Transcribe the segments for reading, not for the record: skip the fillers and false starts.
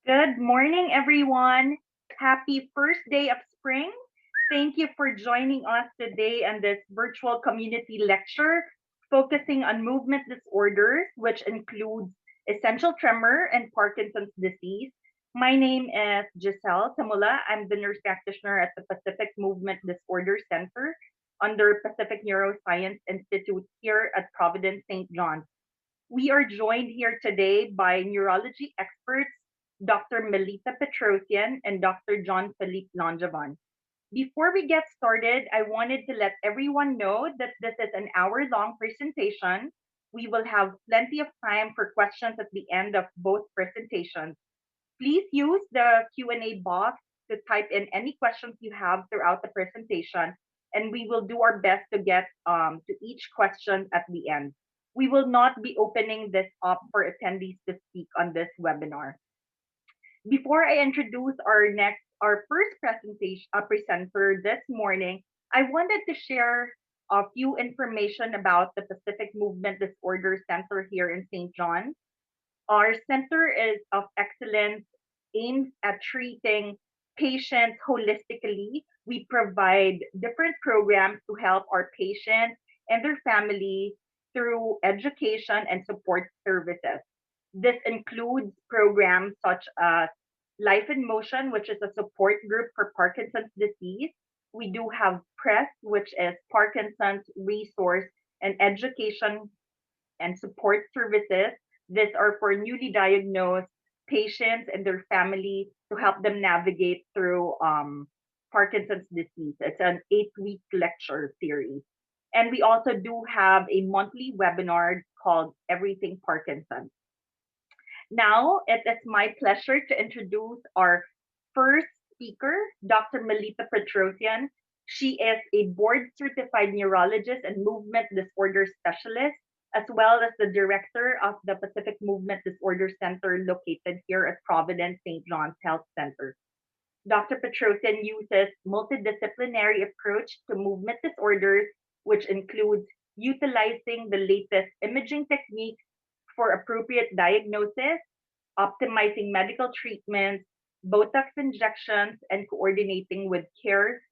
Good morning, everyone. Happy first day of spring. Thank you for joining us today on this virtual community lecture focusing on movement disorders, which includes essential tremor and Parkinson's disease. My name is Giselle Tamula. I'm the nurse practitioner at the Pacific Movement Disorder Center under Pacific Neuroscience Institute here at Providence St. John's. We are joined here today by neurology experts Dr. Melita Petrosian and Dr. Jean-Philippe Langevin. Before we get started, I wanted to let everyone know that this is an hour-long presentation. We will have plenty of time for questions at the end of both presentations. Please use the Q&A box to type in any questions you have throughout the presentation, and we will do our best to get to each question at the end. We will not be opening this up for attendees to speak on this webinar. Before I introduce our first presentation presenter this morning, I wanted to share a few information about the Pacific Movement Disorder Center here in St. John's. Our center is of excellence, aims at treating patients holistically. We provide different programs to help our patients and their family through education and support services. This includes programs such as Life in Motion, which is a support group for Parkinson's disease. We do have PRESS, which is Parkinson's Resource and Education and Support Services. These are for newly diagnosed patients and their family to help them navigate through Parkinson's disease. It's an 8-week lecture series. And we also do have a monthly webinar called Everything Parkinson. Now, it is my pleasure to introduce our first speaker, Dr. Melita Petrosian. She is a board-certified neurologist and movement disorder specialist, as well as the director of the Pacific Movement Disorder Center located here at Providence St. John's Health Center. Dr. Petrosian uses multidisciplinary approach to movement disorders, which includes utilizing the latest imaging techniques for appropriate diagnosis, optimizing medical treatments, Botox injections, and coordinating with care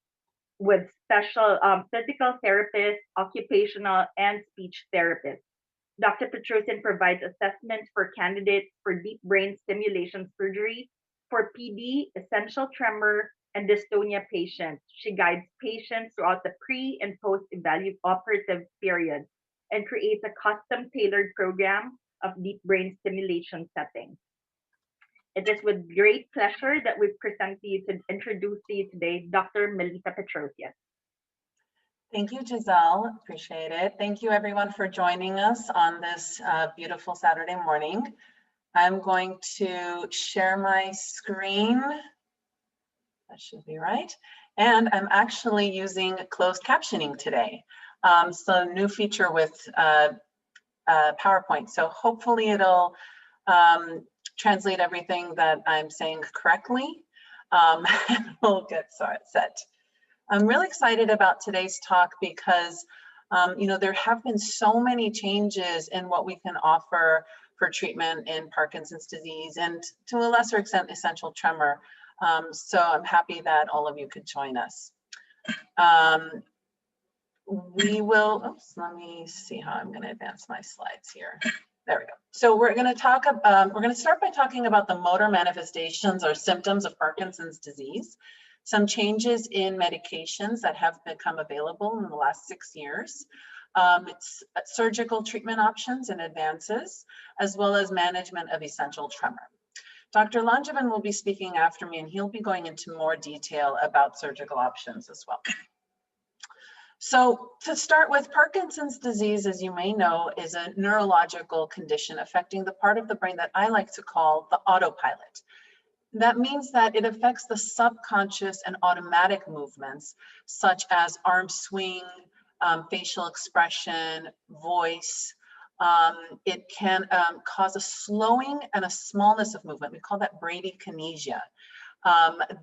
with special physical therapists, occupational, and speech therapists. Dr. Petrosian provides assessments for candidates for deep brain stimulation surgery for PD, essential tremor, and dystonia patients. She guides patients throughout the pre and post operative period and creates a custom tailored program of deep brain stimulation settings. It is with great pleasure that we present to you to introduce to you today Dr. Melita Petrosian. Thank you, Giselle. Appreciate it. Thank you, everyone, for joining us on this beautiful Saturday morning. I'm going to share my screen. That should be right. And I'm actually using closed captioning today. So new feature with PowerPoint. So hopefully it'll translate everything that I'm saying correctly. And we'll get set. I'm really excited about today's talk because there have been so many changes in what we can offer for treatment in Parkinson's disease and to a lesser extent essential tremor. So I'm happy that all of you could join us. We will, oops, let me see how I'm going to advance my slides here. There we go. So we're going to talk about, we're going to start by talking about the motor manifestations or symptoms of Parkinson's disease, some changes in medications that have become available in the last 6 years, it's surgical treatment options and advances, as well as management of essential tremor. Dr. Langevin will be speaking after me, and he'll be going into more detail about surgical options as well. So to start with, Parkinson's disease, as you may know, is a neurological condition affecting the part of the brain that I like to call the autopilot. That means that it affects the subconscious and automatic movements, such as arm swing, facial expression, voice. It can cause a slowing and a smallness of movement. We call that bradykinesia.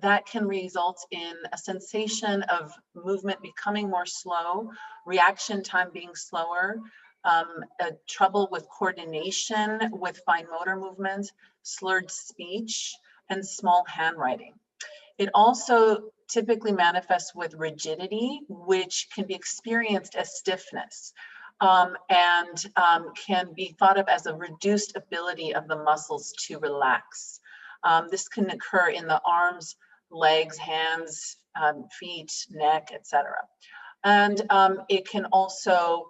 That can result in a sensation of movement becoming more slow, reaction time being slower, trouble with coordination with fine motor movement, slurred speech, and small handwriting. It also typically manifests with rigidity, which can be experienced as stiffness, and can be thought of as a reduced ability of the muscles to relax. This can occur in the arms, legs, hands, feet, neck, etc. And it can also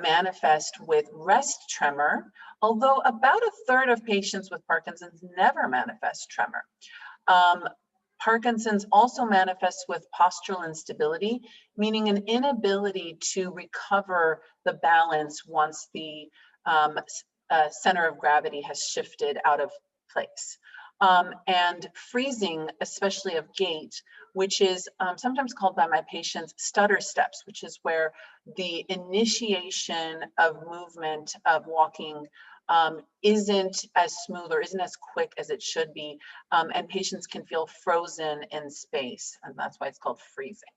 manifest with rest tremor, although about a third of patients with Parkinson's never manifest tremor. Parkinson's also manifests with postural instability, meaning an inability to recover the balance once the center of gravity has shifted out of place. And freezing, especially of gait, which is sometimes called by my patients stutter steps, which is where the initiation of movement of walking isn't as smooth or isn't as quick as it should be, and patients can feel frozen in space, and that's why it's called freezing.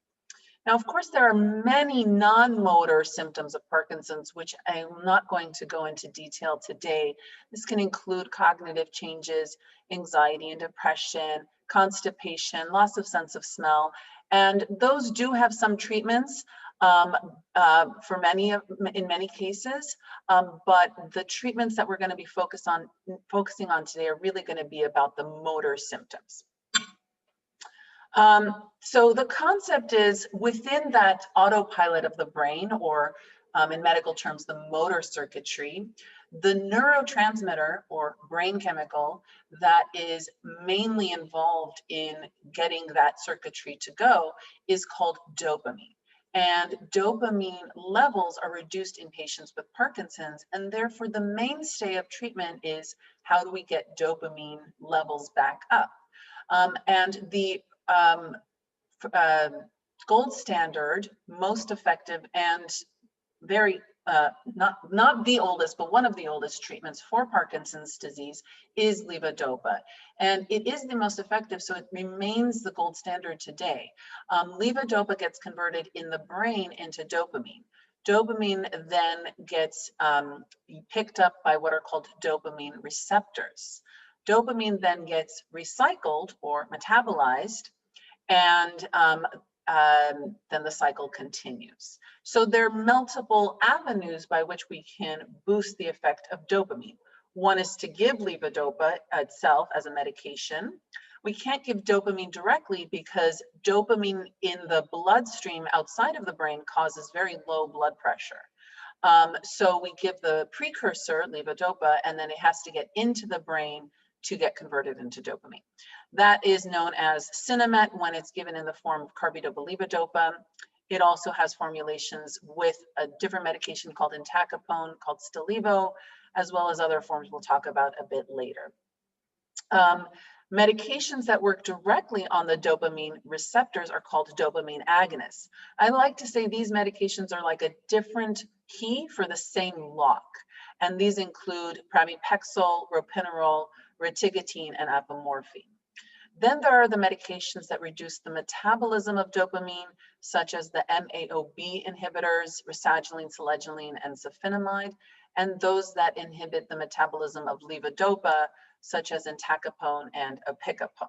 Now, of course, there are many non-motor symptoms of Parkinson's, which I'm not going to go into detail today. This can include cognitive changes, anxiety and depression, constipation, loss of sense of smell, and those do have some treatments for in many cases, but the treatments that we're going to be focusing on today are really going to be about the motor symptoms. So the concept is within that autopilot of the brain, or in medical terms, the motor circuitry, the neurotransmitter or brain chemical that is mainly involved in getting that circuitry to go is called dopamine. And dopamine levels are reduced in patients with Parkinson's, and therefore the mainstay of treatment is how do we get dopamine levels back up? And the gold standard, most effective, and very not the oldest, but one of the oldest treatments for Parkinson's disease is levodopa. And it is the most effective, so it remains the gold standard today. Levodopa gets converted in the brain into dopamine. Dopamine then gets picked up by what are called dopamine receptors. Dopamine then gets recycled or metabolized, and then the cycle continues. So there are multiple avenues by which we can boost the effect of dopamine. One is to give levodopa itself as a medication. We can't give dopamine directly because dopamine in the bloodstream outside of the brain causes very low blood pressure. So we give the precursor, levodopa, and then it has to get into the brain to get converted into dopamine. That is known as Sinemet when it's given in the form of carbidopa-levodopa. It also has formulations with a different medication called entacapone, called Stalevo, as well as other forms we'll talk about a bit later. Medications that work directly on the dopamine receptors are called dopamine agonists. I like to say these medications are like a different key for the same lock. And these include pramipexole, ropinirole, retigotine, and apomorphine. Then there are the medications that reduce the metabolism of dopamine, such as the MAOB inhibitors, rasagiline, selegiline, and safinamide, and those that inhibit the metabolism of levodopa, such as entacapone and opicapone.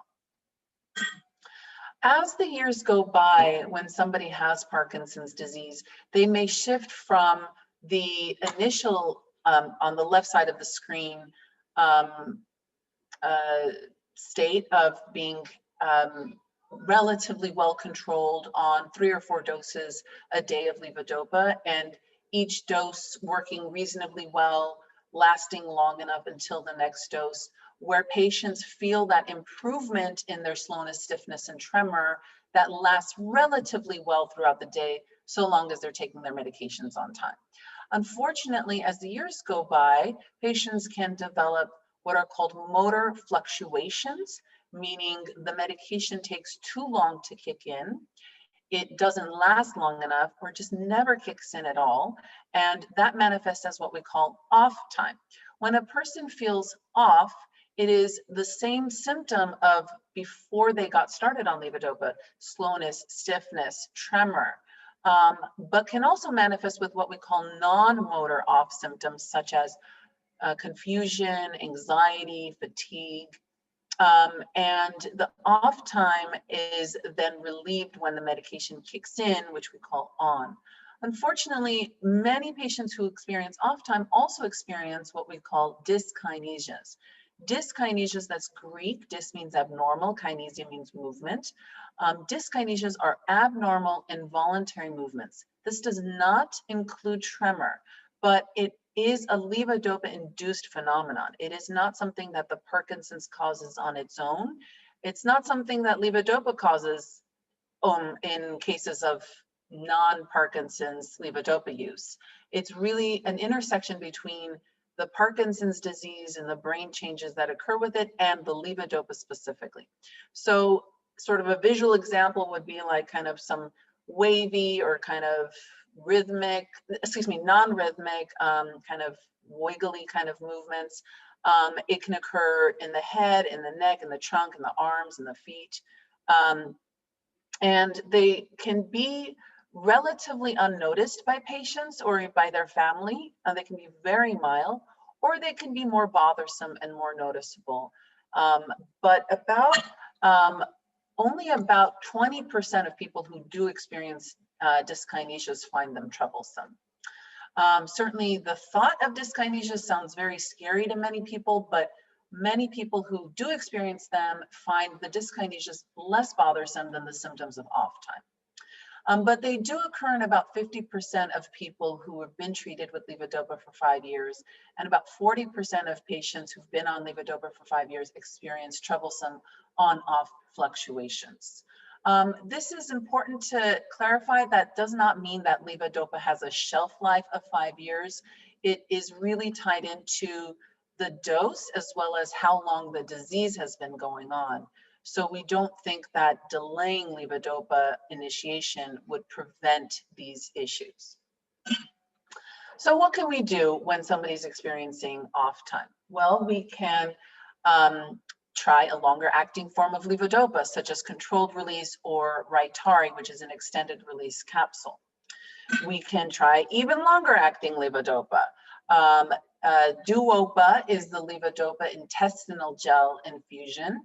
As the years go by, when somebody has Parkinson's disease, they may shift from the initial, on the left side of the screen, state of being relatively well controlled on 3 or 4 doses a day of levodopa, and each dose working reasonably well, lasting long enough until the next dose, where patients feel that improvement in their slowness, stiffness, and tremor that lasts relatively well throughout the day, so long as they're taking their medications on time. Unfortunately, as the years go by, patients can develop what are called motor fluctuations, meaning the medication takes too long to kick in, it doesn't last long enough, or just never kicks in at all, and that manifests as what we call off time. When a person feels off, it is the same symptom of before they got started on levodopa: slowness, stiffness, tremor, but can also manifest with what we call non-motor off symptoms, such as confusion, anxiety, fatigue, And the off time is then relieved when the medication kicks in, which we call on. Unfortunately, many patients who experience off time also experience what we call dyskinesias. Dyskinesias, that's Greek. Dys means abnormal, kinesia means movement. Dyskinesias are abnormal involuntary movements. This does not include tremor, but it is a levodopa-induced phenomenon. It is not something that the Parkinson's causes on its own. It's not something that levodopa causes in cases of non-Parkinson's levodopa use. It's really an intersection between the Parkinson's disease and the brain changes that occur with it and the levodopa specifically. So sort of a visual example would be like kind of some wavy or kind of rhythmic, non-rhythmic, kind of wiggly kind of movements. It can occur in the head, in the neck, in the trunk, in the arms, in the feet. And they can be relatively unnoticed by patients or by their family. They can be very mild, or they can be more bothersome and more noticeable. But only about 20% of people who do experience dyskinesias find them troublesome. Certainly the thought of dyskinesia sounds very scary to many people, but many people who do experience them find the dyskinesias less bothersome than the symptoms of off time. But they do occur in about 50% of people who have been treated with levodopa for 5 years, and about 40% of patients who've been on levodopa for 5 years experience troublesome on-off fluctuations. This is important to clarify. That does not mean that levodopa has a shelf life of 5 years. It is really tied into the dose as well as how long the disease has been going on. So we don't think that delaying levodopa initiation would prevent these issues. So what can we do when somebody's experiencing off time? Well, we can try a longer acting form of levodopa, such as controlled release or Rytari, which is an extended release capsule. We can try even longer acting levodopa. Duopa is the levodopa intestinal gel infusion.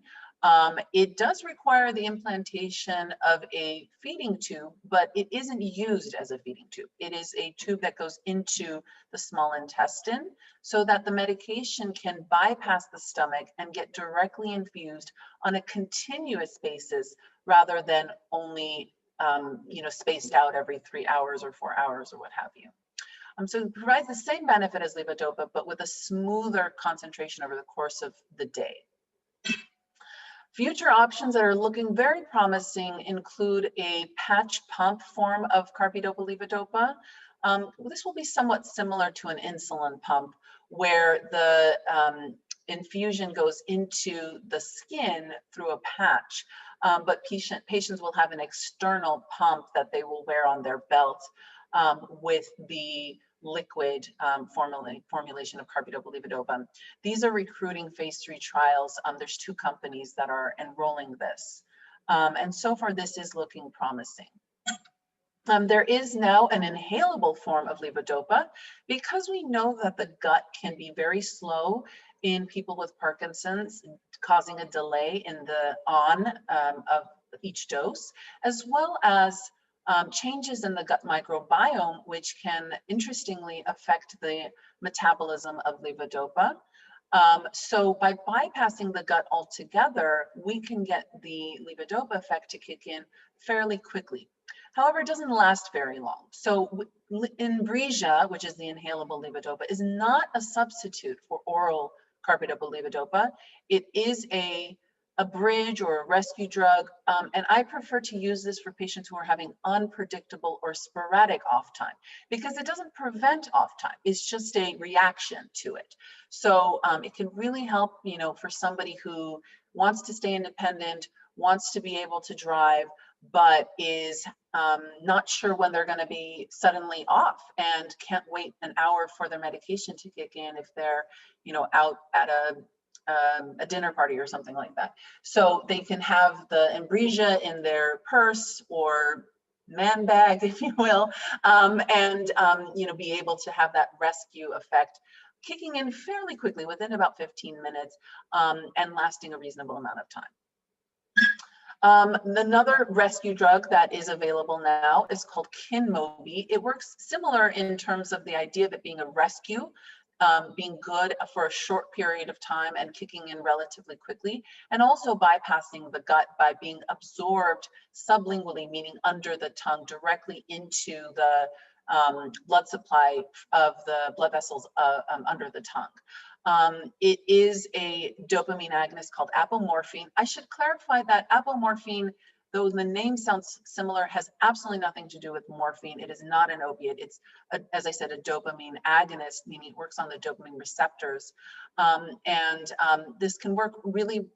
It does require the implantation of a feeding tube, but it isn't used as a feeding tube. It is a tube that goes into the small intestine so that the medication can bypass the stomach and get directly infused on a continuous basis rather than only spaced out every 3 hours or 4 hours or what have you. So it provides the same benefit as levodopa, but with a smoother concentration over the course of the day. Future options that are looking very promising include a patch pump form of carbidopa levodopa. This will be somewhat similar to an insulin pump, where the infusion goes into the skin through a patch, but patients will have an external pump that they will wear on their belt with the liquid formulation of carbidopa levodopa. These are recruiting phase 3 trials. There's 2 companies that are enrolling this. And so far, this is looking promising. There is now an inhalable form of levodopa because we know that the gut can be very slow in people with Parkinson's, causing a delay in the of each dose, as well as changes in the gut microbiome, which can interestingly affect the metabolism of levodopa. So by bypassing the gut altogether, we can get the levodopa effect to kick in fairly quickly. However, it doesn't last very long. So Invasive, which is the inhalable levodopa, is not a substitute for oral carbidopa levodopa. It is a bridge or a rescue drug, and I prefer to use this for patients who are having unpredictable or sporadic off time, because it doesn't prevent off time, it's just a reaction to it. So it can really help, for somebody who wants to stay independent, wants to be able to drive, but is not sure when they're going to be suddenly off and can't wait an hour for their medication to kick in if they're, out at a dinner party or something like that. So they can have the Invasive in their purse or man bag, if you will, and be able to have that rescue effect kicking in fairly quickly within about 15 minutes and lasting a reasonable amount of time. Another rescue drug that is available now is called Kinmobi. It works similar in terms of the idea of it being a rescue, being good for a short period of time and kicking in relatively quickly, and also bypassing the gut by being absorbed sublingually, meaning under the tongue, directly into the blood supply of the blood vessels under the tongue. It is a dopamine agonist called apomorphine. I should clarify that apomorphine, though the name sounds similar, has absolutely nothing to do with morphine. It is not an opiate. It's, as I said, a dopamine agonist, meaning it works on the dopamine receptors. This can work really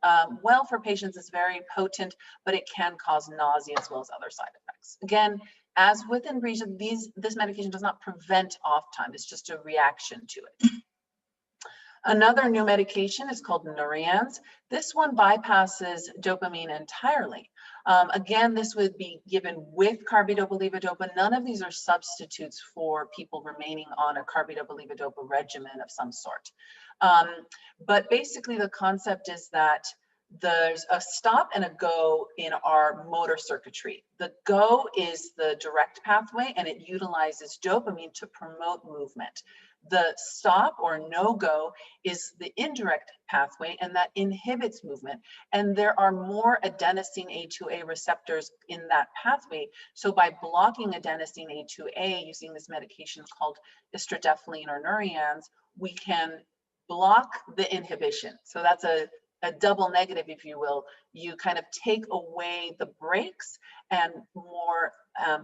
well for patients. It's very potent, but it can cause nausea as well as other side effects. Again, as with Invasive, this medication does not prevent off time. It's just a reaction to it. Another new medication is called Norians. This one bypasses dopamine entirely. Again, this would be given with carbidopa-levodopa. None of these are substitutes for people remaining on a carbidopa-levodopa regimen of some sort. But basically the concept is that there's a stop and a go in our motor circuitry. The go is the direct pathway and it utilizes dopamine to promote movement. The stop or no-go is the indirect pathway and that inhibits movement. And there are more adenosine A2A receptors in that pathway. So by blocking adenosine A2A using this medication called istradefylline or Norians, we can block the inhibition. So that's a double negative, if you will. You kind of take away the brakes and more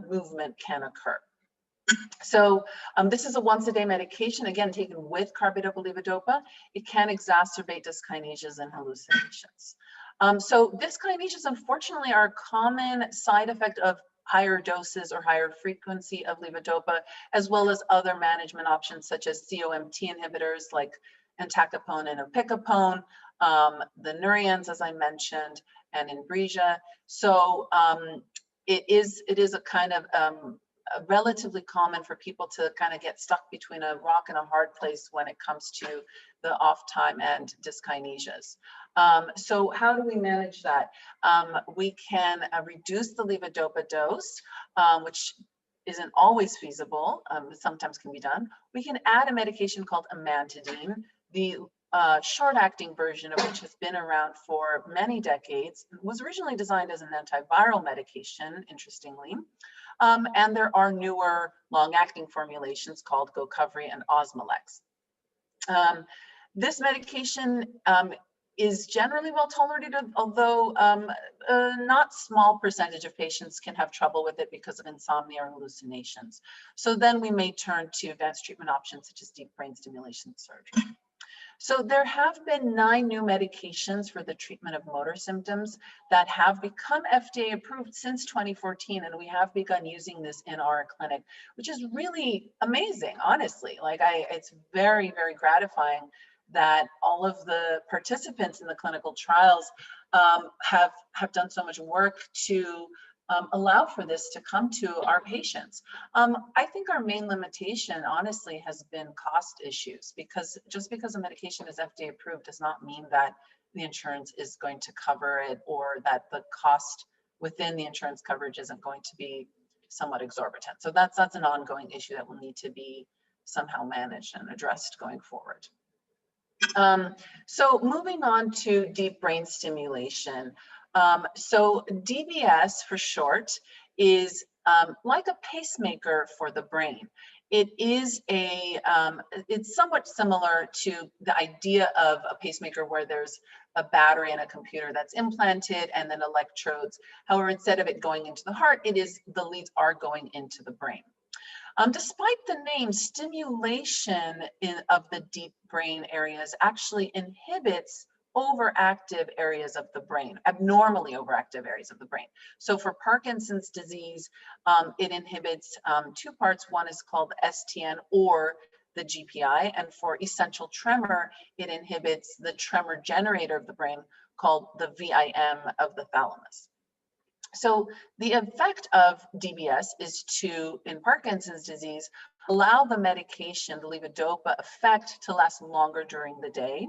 movement can occur. So this is a once-a-day medication, again, taken with carbidopa-levodopa. It can exacerbate dyskinesias and hallucinations. So dyskinesias, unfortunately, are a common side effect of higher doses or higher frequency of levodopa, as well as other management options such as COMT inhibitors like entacapone and opicapone, the Norians, as I mentioned, and Inbrija. So it is a kind of relatively common for people to kind of get stuck between a rock and a hard place when it comes to the off time and dyskinesias. So how do we manage that? We can reduce the levodopa dose, which isn't always feasible, sometimes can be done. We can add a medication called amantadine, the short-acting version of which has been around for many decades, was originally designed as an antiviral medication, interestingly. And there are newer long-acting formulations called Gocovri and Osmolex. This medication is generally well tolerated, although a not small percentage of patients can have trouble with it because of insomnia or hallucinations. So then we may turn to advanced treatment options such as deep brain stimulation surgery. So there have been 9 new medications for the treatment of motor symptoms that have become FDA approved since 2014, and we have begun using this in our clinic, which is really amazing, honestly. Like it's very, very gratifying that all of the participants in the clinical trials have done so much work to allow for this to come to our patients. I think our main limitation, honestly, has been cost issues, because just because a medication is FDA approved does not mean that the insurance is going to cover it, or that the cost within the insurance coverage isn't going to be somewhat exorbitant. So that's an ongoing issue that will need to be somehow managed and addressed going forward. So moving on to deep brain stimulation. So DBS for short is like a pacemaker for the brain. It is it's somewhat similar to the idea of a pacemaker where there's a battery and a computer that's implanted and then electrodes. However, instead of it going into the heart, the leads are going into the brain. Despite the name, stimulation of the deep brain areas actually inhibits overactive areas of the brain, abnormally overactive areas of the brain. So for Parkinson's disease, it inhibits 2 parts. One is called STN or the GPI, and for essential tremor, it inhibits the tremor generator of the brain called the VIM of the thalamus. So the effect of DBS is to, in Parkinson's disease, allow the medication, the levodopa effect, to last longer during the day.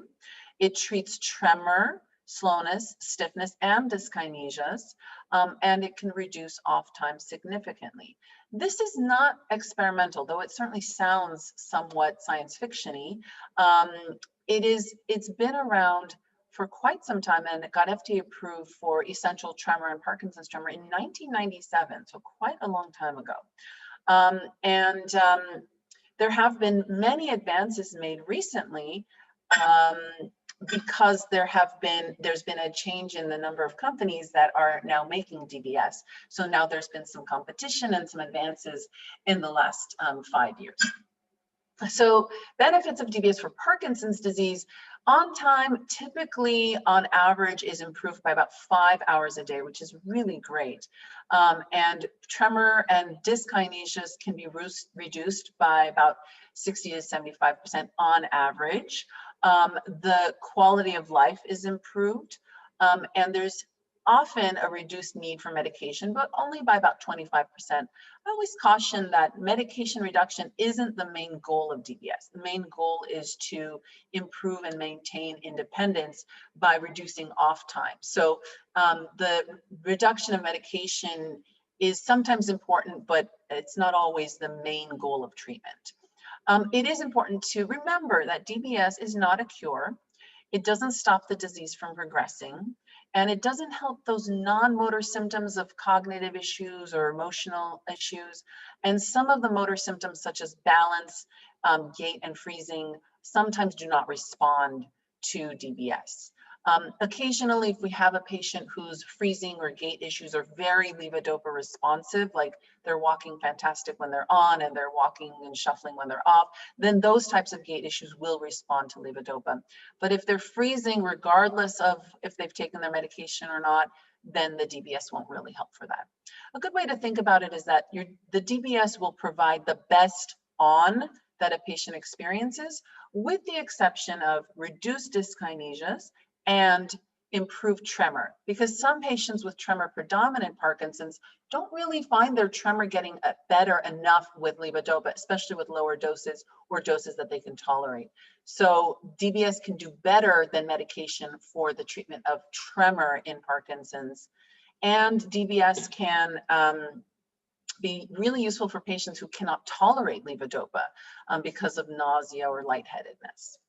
It treats tremor, slowness, stiffness, and dyskinesias, and it can reduce off time significantly. This is not experimental, though it certainly sounds somewhat science fiction-y. It's been around for quite some time, and it got FDA approved for essential tremor and Parkinson's tremor in 1997, so quite a long time ago. There have been many advances made recently, because there's been a change in the number of companies that are now making DBS. So now there's been some competition and some advances in the last 5 years. So benefits of DBS for Parkinson's disease: on time, typically on average, is improved by about 5 hours a day, which is really great. And tremor and dyskinesias can be reduced by about 60 to 75% on average. The quality of life is improved, and there's often a reduced need for medication, but only by about 25%. I always caution that medication reduction isn't the main goal of DBS. The main goal is to improve and maintain independence by reducing off time. So the reduction of medication is sometimes important, but it's not always the main goal of treatment. It is important to remember that DBS is not a cure. It doesn't stop the disease from progressing, and it doesn't help those non-motor symptoms of cognitive issues or emotional issues. And some of the motor symptoms, such as balance, gait, and freezing, sometimes do not respond to DBS. Occasionally, if we have a patient whose freezing or gait issues are very levodopa responsive, like they're walking fantastic when they're on and they're walking and shuffling when they're off, then those types of gait issues will respond to levodopa. But if they're freezing, regardless of if they've taken their medication or not, then the DBS won't really help for that. A good way to think about it is that the DBS will provide the best on that a patient experiences, with the exception of reduced dyskinesias and improved tremor, because some patients with tremor predominant Parkinson's don't really find their tremor getting better enough with levodopa, especially with lower doses or doses that they can tolerate. So DBS can do better than medication for the treatment of tremor in Parkinson's, and DBS can be really useful for patients who cannot tolerate levodopa because of nausea or lightheadedness.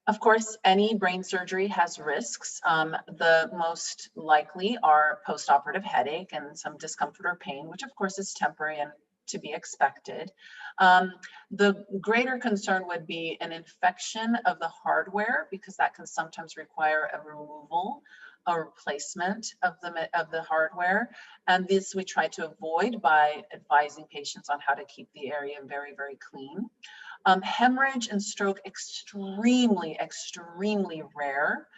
Of course, any brain surgery has risks. The most likely are postoperative headache and some discomfort or pain, which of course is temporary and to be expected. The greater concern would be an infection of the hardware, because that can sometimes require a removal or replacement of the hardware. And this we try to avoid by advising patients on how to keep the area very, very clean. Hemorrhage and stroke, extremely, extremely rare.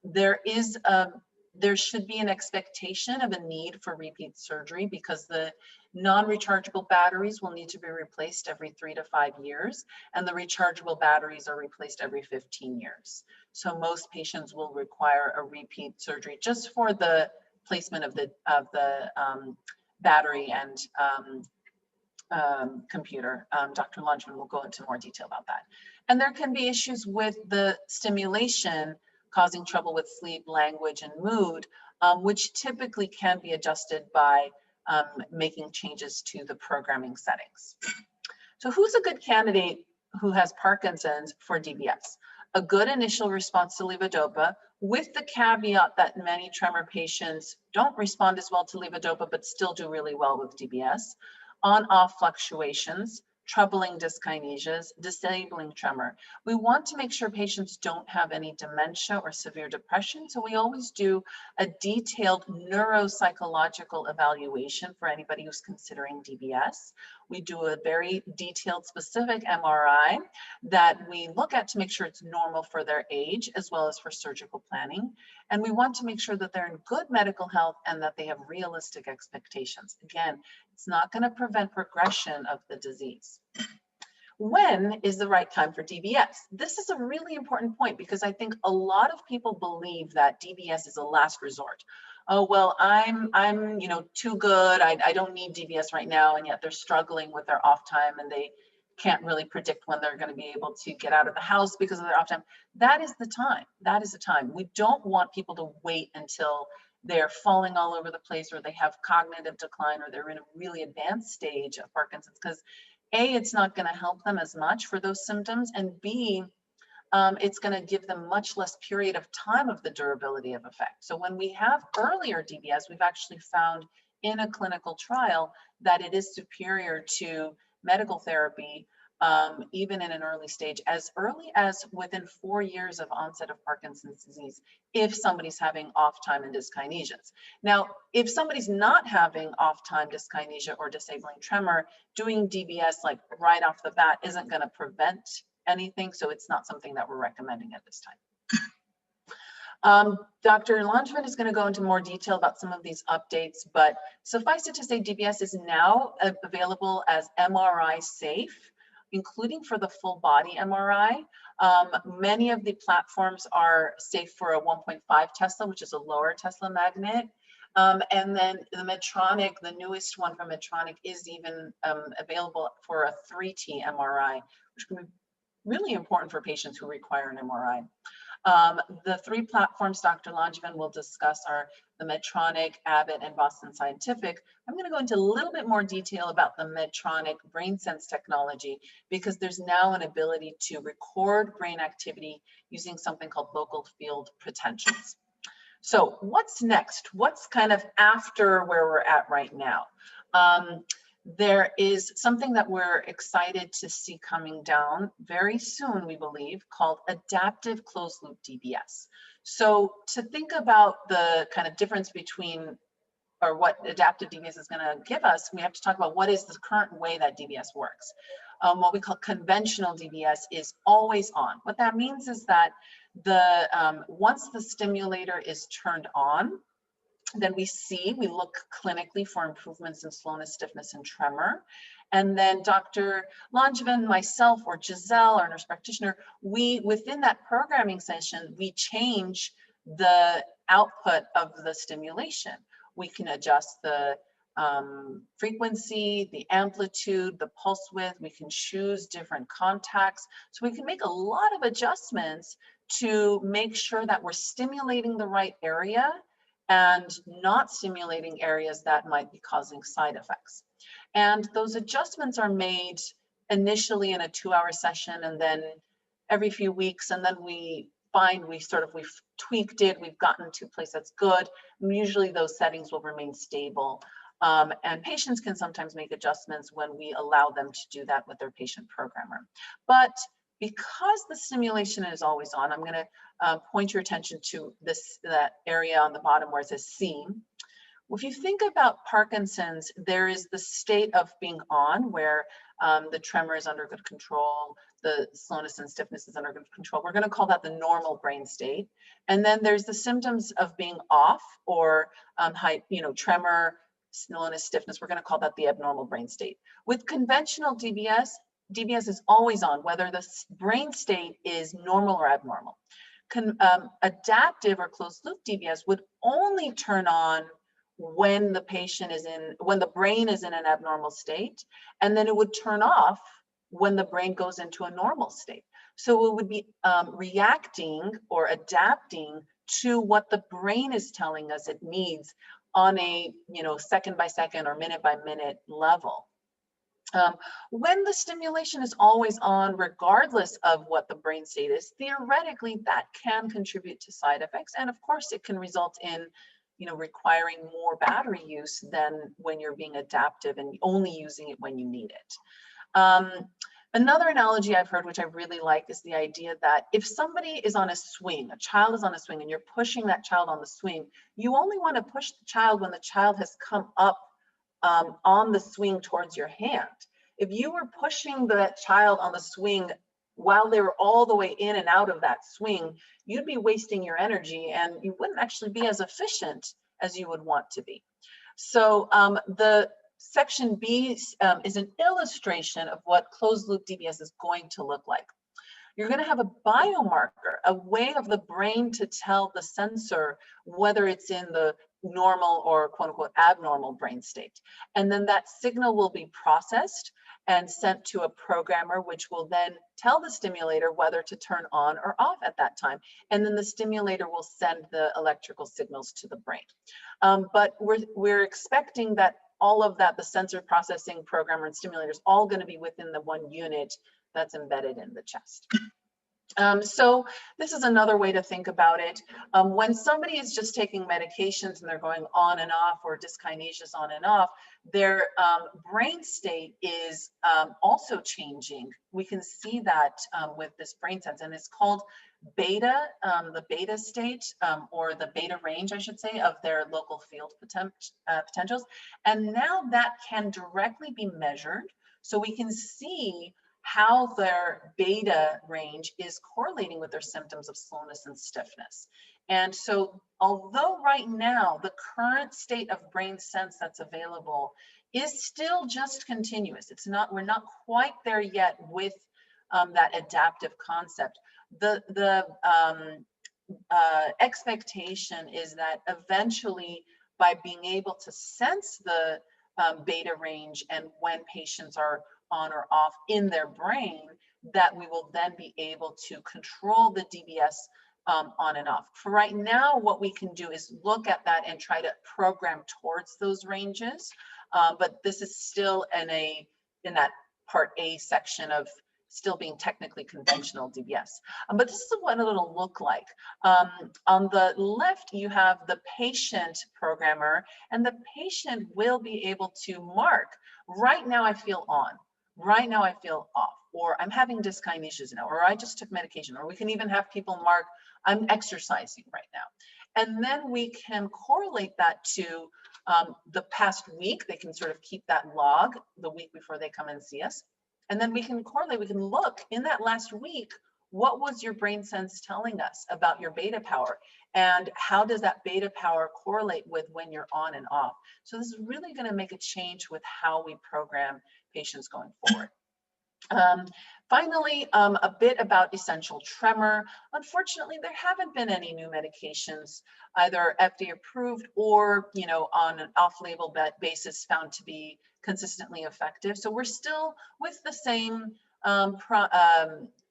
There should be an expectation of a need for repeat surgery, because the non-rechargeable batteries will need to be replaced every 3 to 5 years, and the rechargeable batteries are replaced every 15 years. So most patients will require a repeat surgery just for the placement of the battery and computer. Dr. Longevan will go into more detail about that. And there can be issues with the stimulation causing trouble with sleep, language, and mood, which typically can be adjusted by making changes to the programming settings. So who's a good candidate who has Parkinson's for DBS? A good initial response to levodopa, with the caveat that many tremor patients don't respond as well to levodopa, but still do really well with DBS. On-off fluctuations, troubling dyskinesias, disabling tremor. We want to make sure patients don't have any dementia or severe depression, so we always do a detailed neuropsychological evaluation for anybody who's considering DBS. We do a very detailed, specific MRI that we look at to make sure it's normal for their age, as well as for surgical planning. And we want to make sure that they're in good medical health and that they have realistic expectations. Again, it's not going to prevent progression of the disease. When is the right time for DBS? This is a really important point, because I think a lot of people believe that DBS is a last resort. oh, well, I'm too good. I don't need DBS right now. And yet they're struggling with their off time and they can't really predict when they're going to be able to get out of the house because of their off time. That is the time. That is the time. We don't want people to wait until they're falling all over the place or they have cognitive decline or they're in a really advanced stage of Parkinson's, because A, it's not going to help them as much for those symptoms, and B, it's going to give them much less period of time of the durability of effect. So when we have earlier DBS, we've actually found in a clinical trial that it is superior to medical therapy, even in an early stage, as early as within 4 years of onset of Parkinson's disease, if somebody's having off-time and dyskinesias. Now, if somebody's not having off-time dyskinesia or disabling tremor, doing DBS like right off the bat isn't going to prevent anything, so it's not something that we're recommending at this time. Dr. Langevin is going to go into more detail about some of these updates, but suffice it to say DBS is now available as MRI safe, including for the full body MRI. Many of the platforms are safe for a 1.5 Tesla, which is a lower Tesla magnet. And then the Medtronic, the newest one from Medtronic, is even available for a 3T MRI, which can be really important for patients who require an MRI. The three platforms Dr. Longevan will discuss are the Medtronic, Abbott, and Boston Scientific. I'm going to go into a little bit more detail about the Medtronic BrainSense technology, because there's now an ability to record brain activity using something called local field potentials. So what's next? What's kind of after where we're at right now? There is something that we're excited to see coming down very soon, we believe, called adaptive closed loop DBS. So to think about the kind of difference between, or what adaptive DBS is going to give us, we have to talk about what is the current way that DBS works. What we call conventional DBS is always on. What that means is that once the stimulator is turned on, then we look clinically for improvements in slowness, stiffness, and tremor. And then Dr. Langevin, myself, or Giselle, our nurse practitioner, within that programming session, we change the output of the stimulation. We can adjust the frequency, the amplitude, the pulse width. We can choose different contacts. So we can make a lot of adjustments to make sure that we're stimulating the right area and not stimulating areas that might be causing side effects. And those adjustments are made initially in a 2-hour session, and then every few weeks, and then we find we've tweaked it, we've gotten to a place that's good. And usually those settings will remain stable. And patients can sometimes make adjustments when we allow them to do that with their patient programmer. But because the stimulation is always on, I'm going to point your attention to that area on the bottom where it says C. If you think about Parkinson's, there is the state of being on where the tremor is under good control, the slowness and stiffness is under good control. We're going to call that the normal brain state. And then there's the symptoms of being off, or tremor, slowness, stiffness. We're going to call that the abnormal brain state. With conventional DBS, DBS is always on, whether the brain state is normal or abnormal. Adaptive or closed loop DBS would only turn on when the brain is in an abnormal state, and then it would turn off when the brain goes into a normal state. So it would be reacting or adapting to what the brain is telling us it needs on a second by second or minute by minute level. When the stimulation is always on, regardless of what the brain state is, theoretically that can contribute to side effects, and of course it can result in requiring more battery use than when you're being adaptive and only using it when you need it. Another analogy I've heard, which I really like, is the idea that if somebody is on a swing, a child is on a swing, and you're pushing that child on the swing, you only want to push the child when the child has come up on the swing towards your hand. If you were pushing the child on the swing while they were all the way in and out of that swing, you'd be wasting your energy and you wouldn't actually be as efficient as you would want to be. So the section B is an illustration of what closed loop DBS is going to look like. you're going to have a biomarker, a way of the brain to tell the sensor whether it's in the normal or quote unquote abnormal brain state. And then that signal will be processed and sent to a programmer, which will then tell the stimulator whether to turn on or off at that time. And then the stimulator will send the electrical signals to the brain. But we're expecting that all of that, the sensor processing, programmer, and stimulators, all going to be within the one unit that's embedded in the chest. So this is another way to think about it. When somebody is just taking medications and they're going on and off, or dyskinesias on and off, their brain state is also changing. We can see that with this brain sense, and it's called beta, the beta state, or the beta range, I should say, of their local field potentials. And now that can directly be measured. So we can see how their beta range is correlating with their symptoms of slowness and stiffness. And so although right now the current state of brain sense that's available is still just continuous, it's not, we're not quite there yet with that adaptive concept. The expectation is that eventually, by being able to sense the beta range and when patients are on or off in their brain, that we will then be able to control the DBS on and off. For right now, what we can do is look at that and try to program towards those ranges. But this is still in that part A section of still being technically conventional DBS. But this is what it'll look like. On the left, you have the patient programmer, and the patient will be able to mark, right now I feel on, right now I feel off, or I'm having dyskinesias now, or I just took medication, or we can even have people mark, I'm exercising right now. And then we can correlate that to the past week. They can sort of keep that log the week before they come and see us. And then we can correlate, we can look in that last week, what was your brain sense telling us about your beta power? And how does that beta power correlate with when you're on and off? So this is really going to make a change with how we program patients going forward. Finally, a bit about essential tremor. Unfortunately, there haven't been any new medications, either FDA approved or, on an off-label basis found to be consistently effective. So we're still with the same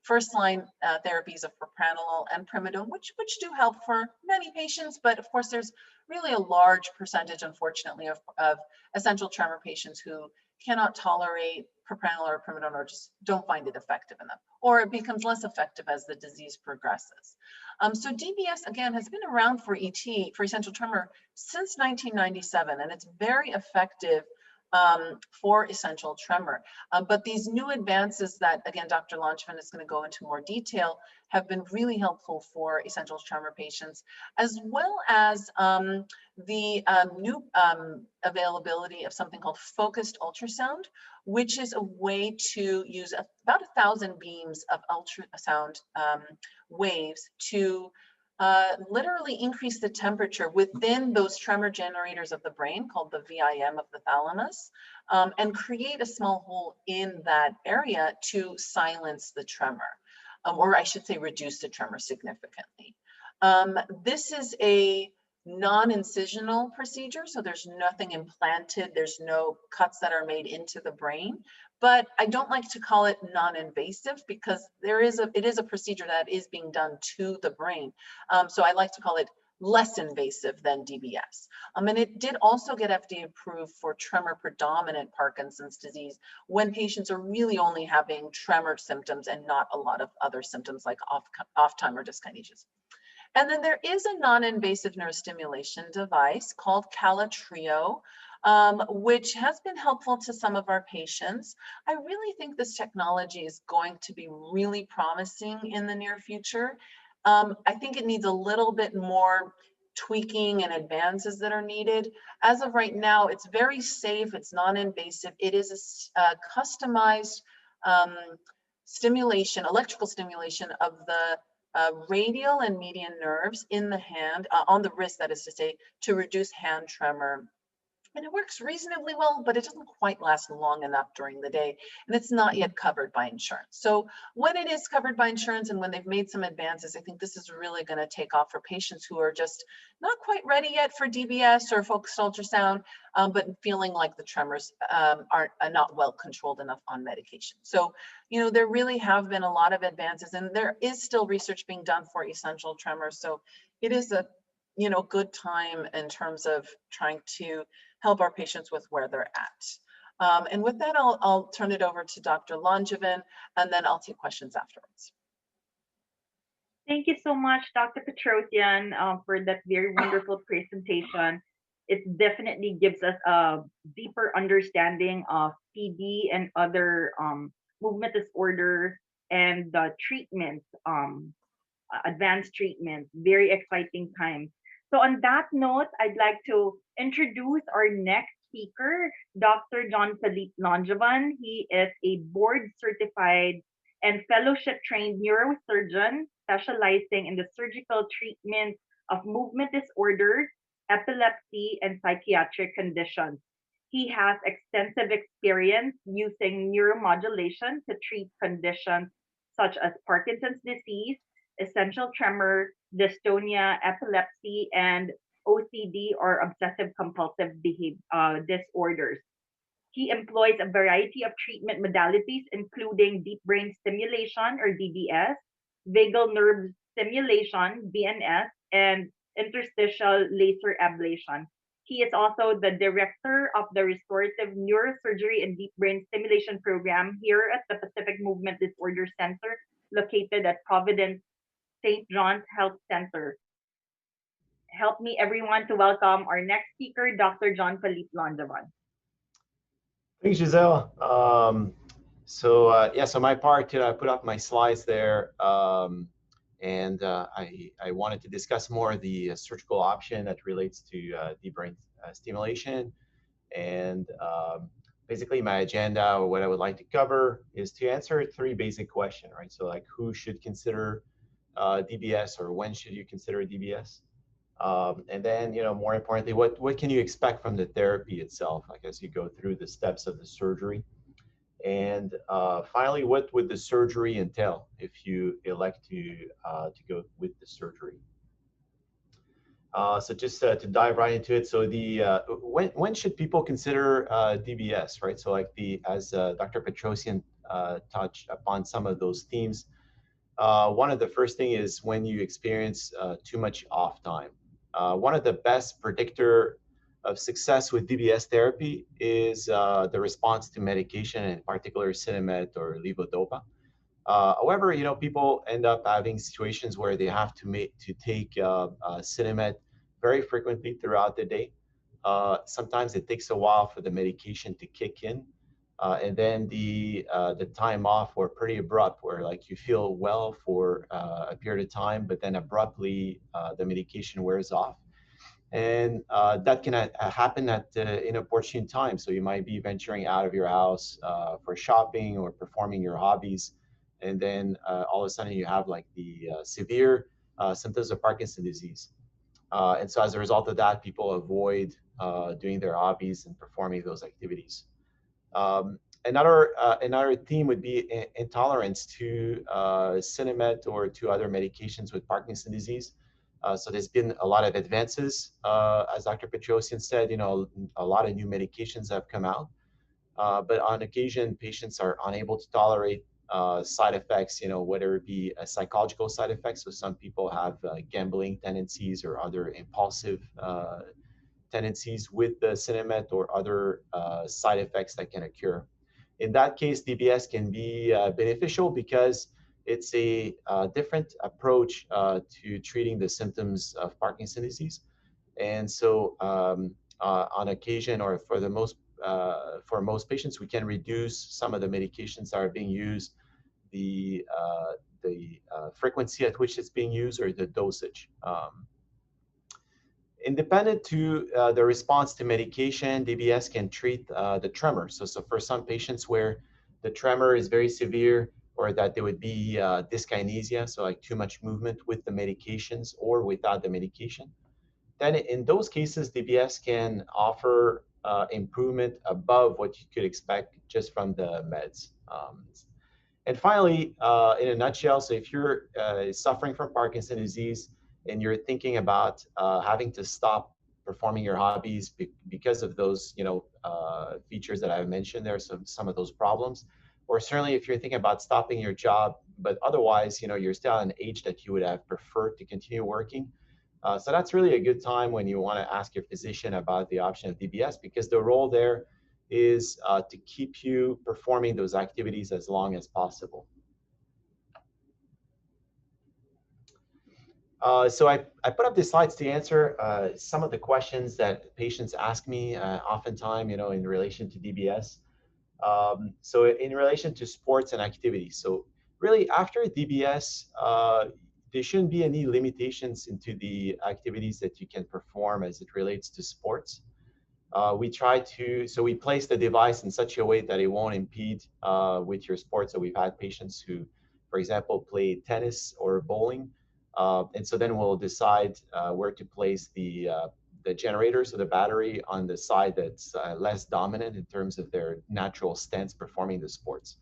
first-line therapies of propranolol and primidone, which do help for many patients, but of course there's really a large percentage, unfortunately, of essential tremor patients who cannot tolerate propranolol or primidone, or just don't find it effective enough, or it becomes less effective as the disease progresses. So DBS, again, has been around for ET, for essential tremor, since 1997, and it's very effective for essential tremor. But these new advances that, again, Dr. Langevin is going to go into more detail, have been really helpful for essential tremor patients, as well as the new availability of something called focused ultrasound, which is a way to use about 1,000 beams of ultrasound waves to literally increase the temperature within those tremor generators of the brain, called the VIM of the thalamus, and create a small hole in that area to silence the tremor, or I should say reduce the tremor significantly. This is a non-incisional procedure, so there's nothing implanted, there's no cuts that are made into the brain. But I don't like to call it non-invasive, because it is a procedure that is being done to the brain. So I like to call it less invasive than DBS. And it did also get FDA approved for tremor predominant Parkinson's disease, when patients are really only having tremor symptoms and not a lot of other symptoms like off time or dyskinesias. And then there is a non-invasive neurostimulation device called Calatrio, which has been helpful to some of our patients. I really think this technology is going to be really promising in the near future. I think it needs a little bit more tweaking and advances that are needed. As of right now, it's very safe, it's non-invasive. It is a customized stimulation, electrical stimulation of the radial and median nerves in the hand, on the wrist, that is to say, to reduce hand tremor And it works reasonably well, but it doesn't quite last long enough during the day, and it's not yet covered by insurance. So when it is covered by insurance and when they've made some advances, I think this is really going to take off for patients who are just not quite ready yet for DBS or focused ultrasound, but feeling like the tremors are not well controlled enough on medication. So, you know, there really have been a lot of advances, and there is still research being done for essential tremors. So it is a, you know, good time in terms of trying to help our patients with where they're at. And with that, I'll turn it over to Dr. Langevin, and then I'll take questions afterwards. Thank you so much, Dr. Petrosian, for that very wonderful presentation. It definitely gives us a deeper understanding of PD and other movement disorders and the treatments, advanced treatments. Very exciting time. So on that note, I'd like to introduce our next speaker, Dr. Jean-Philippe Langevin. He is a board certified and fellowship trained neurosurgeon specializing in the surgical treatment of movement disorders, epilepsy, and psychiatric conditions. He has extensive experience using neuromodulation to treat conditions such as Parkinson's disease, essential tremor, dystonia, epilepsy, and OCD or obsessive compulsive disorders. He employs a variety of treatment modalities, including deep brain stimulation or DBS, vagal nerve stimulation, VNS, and interstitial laser ablation. He is also the director of the Restorative Neurosurgery and Deep Brain Stimulation Program here at the Pacific Movement Disorder Center, located at Providence St. John's Health Center. Help me, everyone, to welcome our next speaker, Dr. Jean-Philippe Langevin. Thanks, Giselle. Yeah, so my part, I put up my slides there, and I wanted to discuss more the surgical option that relates to deep brain stimulation. And basically my agenda, or what I would like to cover, is to answer three basic questions, right? So like, who should consider DBS, or when should you consider DBS? And then, you know, more importantly, what can you expect from the therapy itself, like as you go through the steps of the surgery? And finally, what would the surgery entail if you elect to go with the surgery? So just to dive right into it. So when should people consider DBS, right? So like as Dr. Petrosian touched upon some of those themes. One of the first thing is when you experience too much off time. One of the best predictor of success with DBS therapy is the response to medication, in particular Sinemet or Levodopa. However, you know, people end up having situations where they have to take Sinemet very frequently throughout the day. Sometimes it takes a while for the medication to kick in. And then the time off were pretty abrupt, where like you feel well for a period of time, but then abruptly the medication wears off. And that can happen at inopportune times. So you might be venturing out of your house for shopping or performing your hobbies. And then all of a sudden you have like the severe symptoms of Parkinson's disease. And so as a result of that, people avoid doing their hobbies and performing those activities. Another theme would be intolerance to Sinemet or to other medications with Parkinson's disease. So there's been a lot of advances, as Dr. Petrosian said. You know, a lot of new medications have come out, but on occasion patients are unable to tolerate side effects. You know, whether it be a psychological side effects. So some people have gambling tendencies or other impulsive tendencies with the Sinemet, or other side effects that can occur. In that case, DBS can be beneficial because it's a different approach to treating the symptoms of Parkinson's disease. And so on occasion, or for most patients, we can reduce some of the medications that are being used, the frequency at which it's being used, or the dosage. Independent to the response to medication, DBS can treat the tremor. So for some patients where the tremor is very severe, or that there would be dyskinesia, so like too much movement with the medications or without the medication, then in those cases, DBS can offer improvement above what you could expect just from the meds. And finally, in a nutshell, so if you're suffering from Parkinson's disease and you're thinking about having to stop performing your hobbies because of those, features that I've mentioned there, so some of those problems, or certainly if you're thinking about stopping your job, but otherwise, you're still at an age that you would have preferred to continue working. So that's really a good time when you want to ask your physician about the option of DBS, because the role there is to keep you performing those activities as long as possible. So I put up these slides to answer some of the questions that patients ask me oftentimes, in relation to DBS. So in relation to sports and activities. So really after DBS, there shouldn't be any limitations into the activities that you can perform as it relates to sports. We place the device in such a way that it won't impede with your sport. So we've had patients who, for example, play tennis or bowling. And so then we'll decide where to place the generator, so the battery, on the side that's less dominant in terms of their natural stance performing the sports.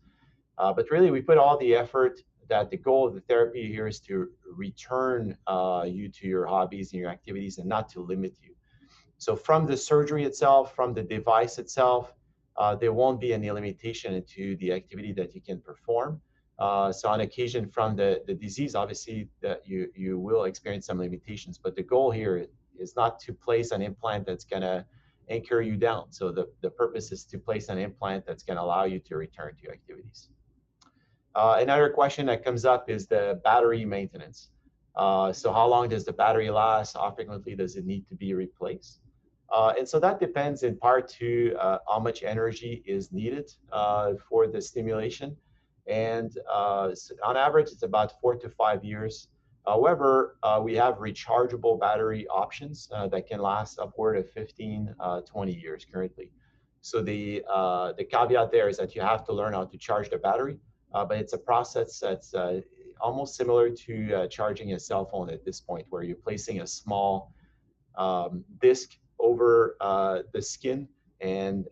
But really, we put all the effort that the goal of the therapy here is to return you to your hobbies and your activities and not to limit you. So from the surgery itself, from the device itself, there won't be any limitation into the activity that you can perform. So on occasion from the disease, obviously that you will experience some limitations, but the goal here is not to place an implant that's gonna anchor you down. So the purpose is to place an implant that's gonna allow you to return to your activities. Another question that comes up is the battery maintenance. So how long does the battery last? How frequently does it need to be replaced? And so that depends in part to how much energy is needed for the stimulation. And on average, it's about 4 to 5 years. However, we have rechargeable battery options that can last upward of 15, 20 years currently. So the caveat there is that you have to learn how to charge the battery, but it's a process that's almost similar to charging a cell phone at this point, where you're placing a small disc over the skin, and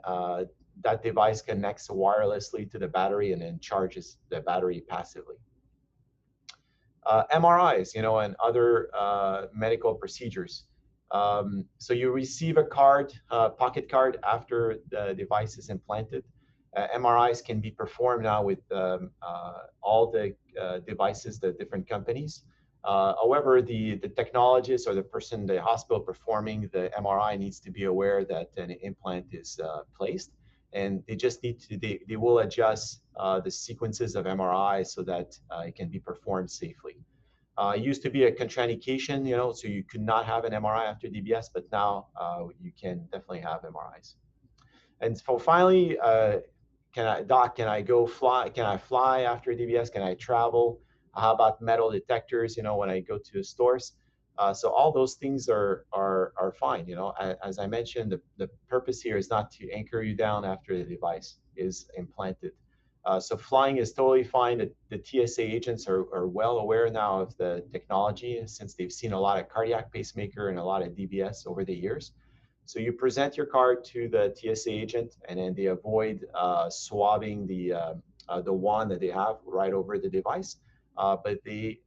that device connects wirelessly to the battery and then charges the battery passively. MRIs, and other medical procedures. So you receive a card, pocket card, after the device is implanted. MRIs can be performed now with all the devices, the different companies. However, the technologist or the person, the hospital performing the MRI, needs to be aware that an implant is placed, and they just need to, they will adjust the sequences of MRI so that it can be performed safely. It used to be a contraindication, so you could not have an MRI after DBS, but now you can definitely have MRIs. And so finally, Doc, can I go fly? Can I fly after DBS? Can I travel? How about metal detectors, when I go to the stores? So all those things are fine. As I mentioned, the purpose here is not to anchor you down after the device is implanted. So flying is totally fine. The TSA agents are well aware now of the technology, since they've seen a lot of cardiac pacemaker and a lot of DBS over the years. So you present your card to the TSA agent, and then they avoid swabbing the wand that they have right over the device. But they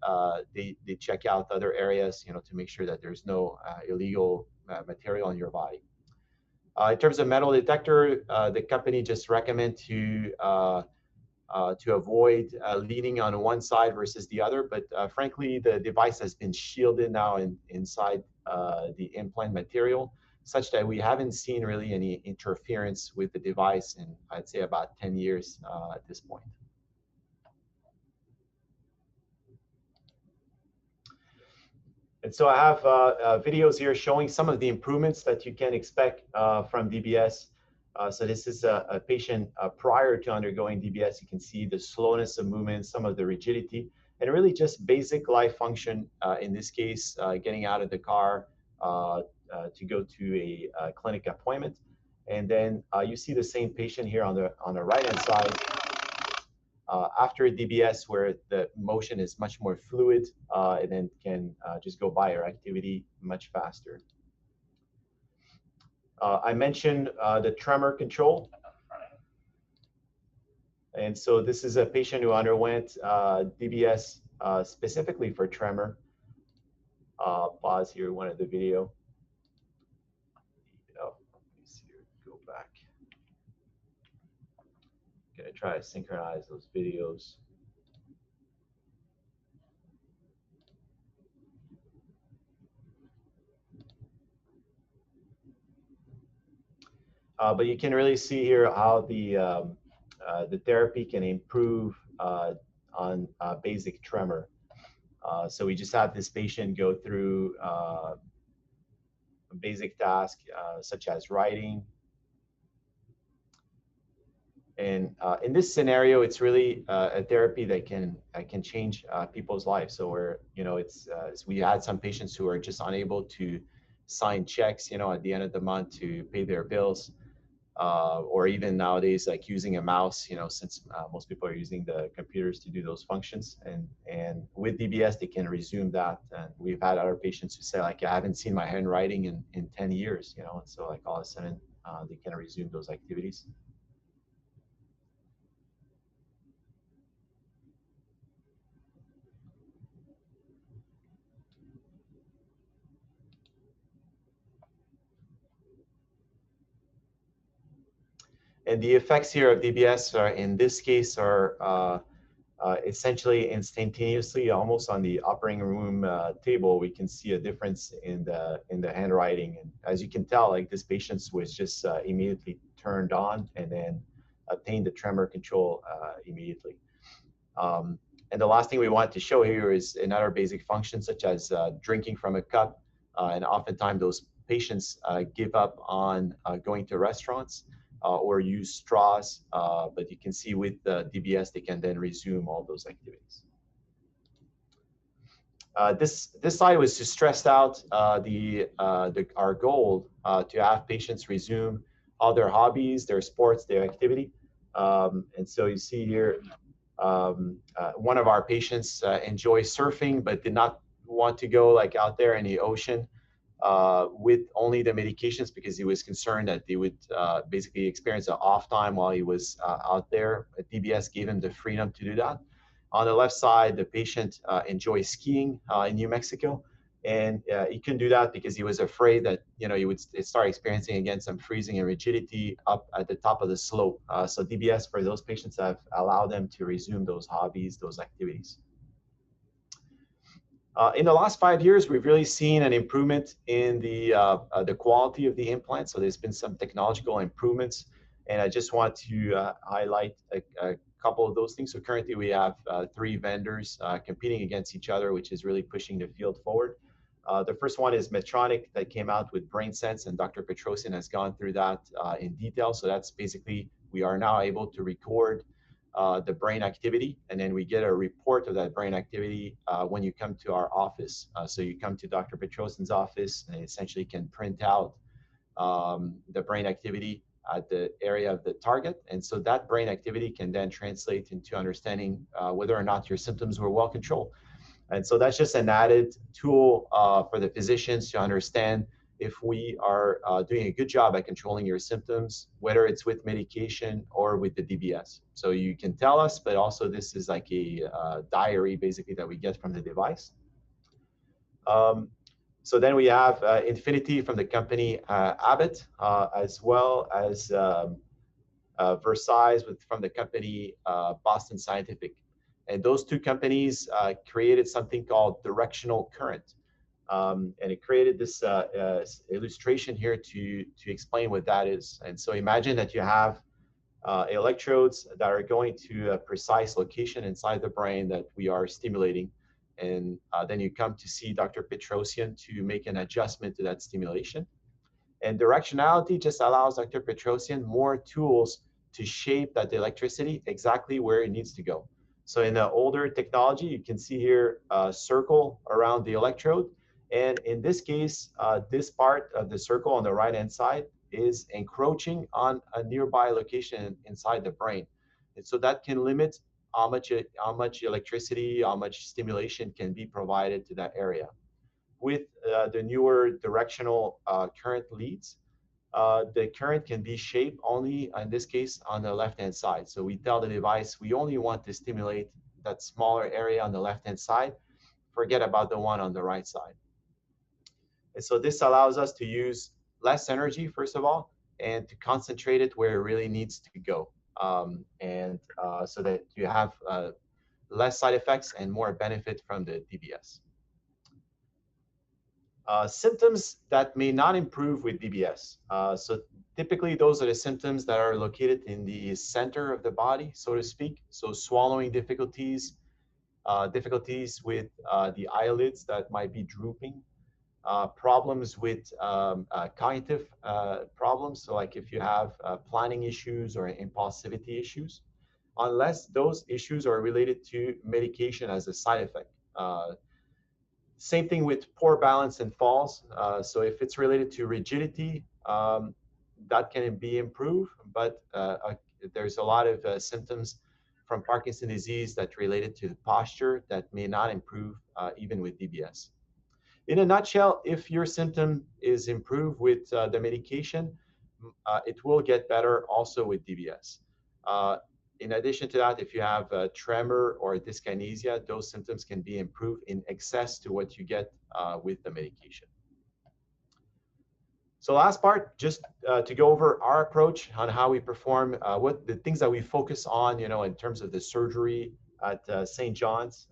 check out other areas, to make sure that there's no illegal material in your body. In terms of metal detector, the company just recommend to avoid leaning on one side versus the other. But frankly, the device has been shielded now inside the implant material, such that we haven't seen really any interference with the device in, I'd say, about 10 years at this point. And so I have videos here showing some of the improvements that you can expect from DBS. So this is a patient prior to undergoing DBS. You can see the slowness of movement, some of the rigidity, and really just basic life function. In this case, getting out of the car to go to a clinic appointment. And then you see the same patient here on the right-hand side. After DBS, where the motion is much more fluid, and then can just go by your activity much faster. I mentioned the tremor control. And so this is a patient who underwent DBS specifically for tremor. Pause here, one of the video. Oh, let me see here, go back. Gonna try to synchronize those videos. But you can really see here how the therapy can improve on basic tremor. So we just have this patient go through a basic task such as writing. And in this scenario, it's really a therapy that can change people's lives. So we had some patients who are just unable to sign checks, at the end of the month to pay their bills. Or even nowadays, like using a mouse, since most people are using the computers to do those functions. And with DBS, they can resume that. And we've had other patients who say, like, I haven't seen my handwriting in 10 years, and so like all of a sudden they can resume those activities. And the effects here of DBS are, in this case, are essentially instantaneously, almost on the operating room table, we can see a difference in the handwriting. And as you can tell, like this patient was just immediately turned on and then obtained the tremor control immediately. And the last thing we want to show here is another basic function, such as drinking from a cup. And oftentimes those patients give up on going to restaurants or use straws, but you can see with the DBS, they can then resume all those activities. This slide was to stress out our goal to have patients resume all their hobbies, their sports, their activity. And so you see here, one of our patients enjoys surfing, but did not want to go like out there in the ocean with only the medications, because he was concerned that they would basically experience an off time while he was out there. DBS gave him the freedom to do that. On the left side, the patient enjoys skiing in New Mexico, and he couldn't do that because he was afraid that he would start experiencing again some freezing and rigidity up at the top of the slope. So DBS for those patients have allowed them to resume those hobbies, those activities. In the last 5 years, we've really seen an improvement in the quality of the implant. So there's been some technological improvements, and I just want to highlight a couple of those things. So currently we have 3 vendors competing against each other, which is really pushing the field forward. The first one is Medtronic, that came out with BrainSense, and Dr. Petrosian has gone through that in detail. So that's basically, we are now able to record the brain activity, and then we get a report of that brain activity when you come to our office. So you come to Dr. Petrosian's office and essentially can print out the brain activity at the area of the target. And so that brain activity can then translate into understanding whether or not your symptoms were well controlled. And so that's just an added tool for the physicians to understand if we are doing a good job at controlling your symptoms, whether it's with medication or with the DBS. So you can tell us, but also this is like a diary basically that we get from the device. So then we have Infinity from the company Abbott, as well as Versailles from the company Boston Scientific. And those 2 companies created something called directional current. And it created this illustration here to explain what that is. And so imagine that you have electrodes that are going to a precise location inside the brain that we are stimulating. And then you come to see Dr. Petrosian to make an adjustment to that stimulation. And directionality just allows Dr. Petrosian more tools to shape that electricity exactly where it needs to go. So in the older technology, you can see here a circle around the electrode. And in this case, this part of the circle on the right-hand side is encroaching on a nearby location inside the brain. And so that can limit how much electricity, how much stimulation can be provided to that area. With the newer directional current leads, The current can be shaped only, in this case, on the left-hand side. So we tell the device we only want to stimulate that smaller area on the left-hand side, forget about the one on the right side. And so this allows us to use less energy, first of all, and to concentrate it where it really needs to go. So that you have less side effects and more benefit from the DBS. Symptoms that may not improve with DBS. So typically those are the symptoms that are located in the center of the body, so to speak. So swallowing difficulties, difficulties with the eyelids that might be drooping, problems with cognitive problems. So like if you have planning issues or impulsivity issues, unless those issues are related to medication as a side effect. Same thing with poor balance and falls. So if it's related to rigidity, that can be improved, but there's a lot of symptoms from Parkinson's disease that related to the posture that may not improve even with DBS. In a nutshell, if your symptom is improved with the medication, it will get better also with DBS. In addition to that, if you have a tremor or dyskinesia, those symptoms can be improved in excess to what you get with the medication. So last part, just to go over our approach on how we perform, what the things that we focus on, in terms of the surgery at St. John's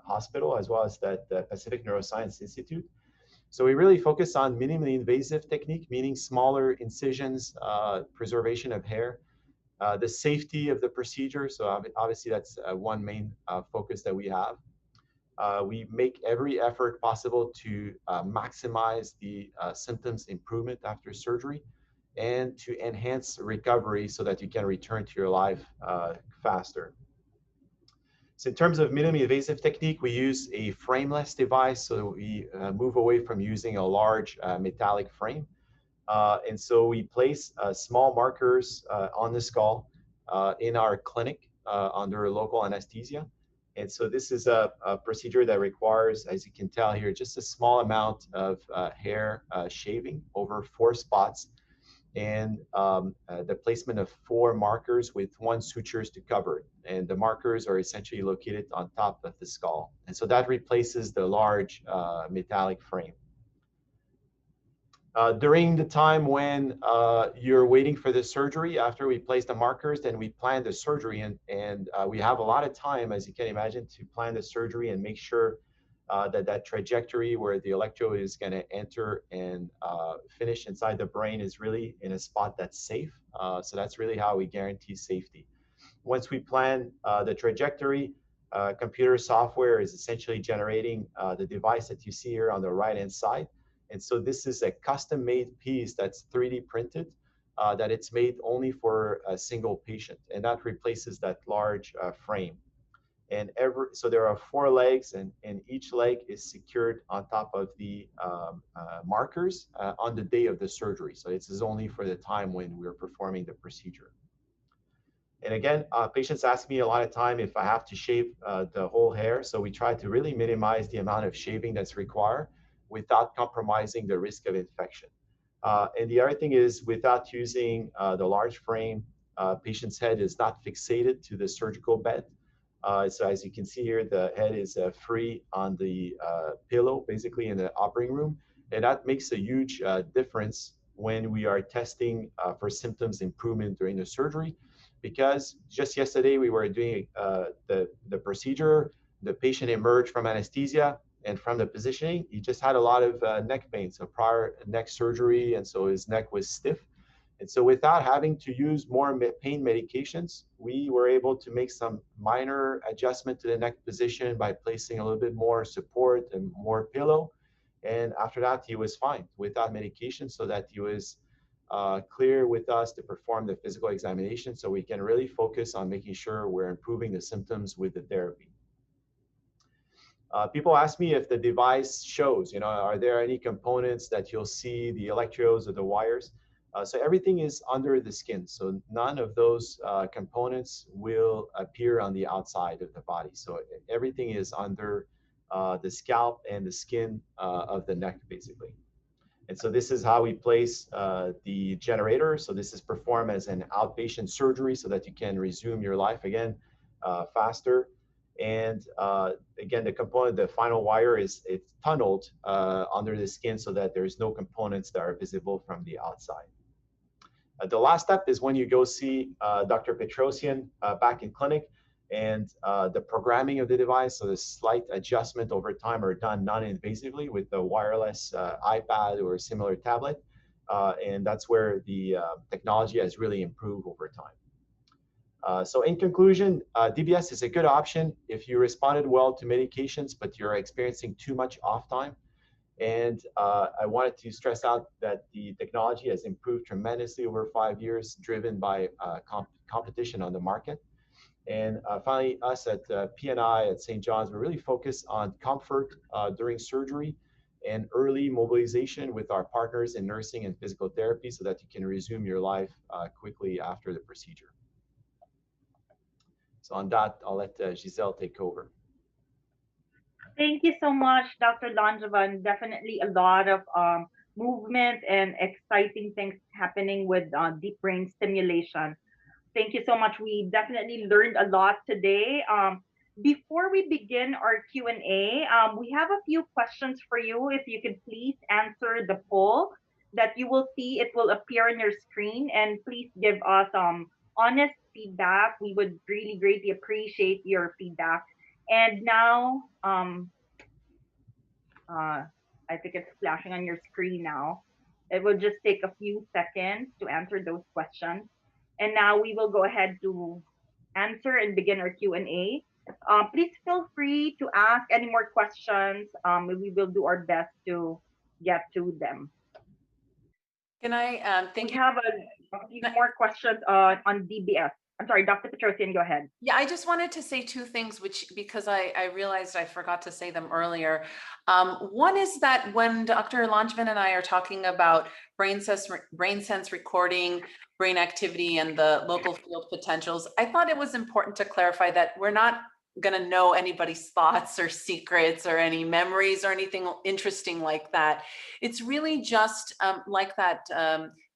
Hospital, as well as that Pacific Neuroscience Institute. So we really focus on minimally invasive technique, meaning smaller incisions, preservation of hair, the safety of the procedure. So obviously that's one main focus that we have. We make every effort possible to maximize the symptoms improvement after surgery and to enhance recovery so that you can return to your life faster. So in terms of minimally invasive technique, we use a frameless device. So we move away from using a large metallic frame. And so we place small markers on the skull in our clinic under local anesthesia. And so this is a procedure that requires, as you can tell here, just a small amount of hair shaving over 4 spots and the placement of 4 markers with 1 sutures to cover it. And the markers are essentially located on top of the skull. And so that replaces the large metallic frame. During the time when you're waiting for the surgery, after we place the markers, then we plan the surgery. And we have a lot of time, as you can imagine, to plan the surgery and make sure that trajectory where the electrode is going to enter and finish inside the brain is really in a spot that's safe. So that's really how we guarantee safety. Once we plan the trajectory, computer software is essentially generating the device that you see here on the right-hand side. And so this is a custom-made piece that's 3D printed, that it's made only for a single patient, and that replaces that large frame. And so there are 4 legs, and each leg is secured on top of the markers on the day of the surgery. So this is only for the time when we're performing the procedure. And again, patients ask me a lot of time if I have to shave the whole hair. So we try to really minimize the amount of shaving that's required without compromising the risk of infection. And the other thing is, without using the large frame, patient's head is not fixated to the surgical bed. So as you can see here, the head is free on the pillow, basically in the operating room. And that makes a huge difference when we are testing for symptoms improvement during the surgery. Because just yesterday we were doing the procedure, the patient emerged from anesthesia, and from the positioning, he just had a lot of neck pain, so prior neck surgery, and so his neck was stiff. And so without having to use more pain medications, we were able to make some minor adjustment to the neck position by placing a little bit more support and more pillow. And after that, he was fine without medication, so that he was clear with us to perform the physical examination, so we can really focus on making sure we're improving the symptoms with the therapy. People ask me if the device shows, are there any components that you'll see, the electrodes or the wires? So everything is under the skin. So none of those components will appear on the outside of the body. So everything is under the scalp and the skin of the neck, basically. And so this is how we place the generator. So this is performed as an outpatient surgery so that you can resume your life again faster. And again, the component, the final wire it's tunneled under the skin so that there's no components that are visible from the outside. The last step is when you go see Dr. Petrosian back in clinic, and the programming of the device, so the slight adjustment over time are done non-invasively with a wireless iPad or a similar tablet. And that's where the technology has really improved over time. So in conclusion, DBS is a good option if you responded well to medications, but you're experiencing too much off time. And I wanted to stress out that the technology has improved tremendously over 5 years, driven by competition on the market. And finally, us at P&I at St. John's, we're really focused on comfort during surgery and early mobilization with our partners in nursing and physical therapy so that you can resume your life quickly after the procedure. So on that, I'll let Giselle take over. Thank you so much, Dr. Longevan. Definitely a lot of movement and exciting things happening with deep brain stimulation. Thank you so much. We definitely learned a lot today. Before we begin our Q&A, we have a few questions for you. If you could please answer the poll that you will see, it will appear on your screen, and please give us honest feedback. We would really greatly appreciate your feedback. And now, I think it's flashing on your screen now. It will just take a few seconds to answer those questions. And now we will go ahead to answer and begin our Q&A. Please feel free to ask any more questions. We will do our best to get to them. Can I We thank you? have a few more questions on DBS. I'm sorry, Dr. Petrosian, go ahead. Yeah, I just wanted to say two things, which because I realized I forgot to say them earlier. One is that when Dr. Langevin and I are talking about brain sense recording, brain activity, and the local field potentials, I thought it was important to clarify that we're not going to know anybody's thoughts or secrets or any memories or anything interesting like that. It's really just like that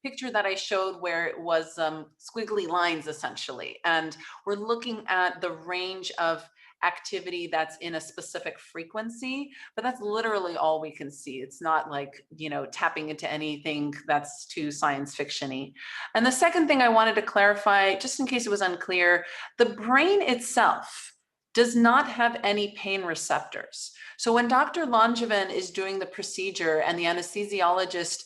picture that I showed where it was squiggly lines essentially. And we're looking at the range of activity that's in a specific frequency, but that's literally all we can see. It's not like, you know, tapping into anything that's too science fiction-y. And the second thing I wanted to clarify, just in case it was unclear, the brain itself does not have any pain receptors. So when Dr. Langevin is doing the procedure and the anesthesiologist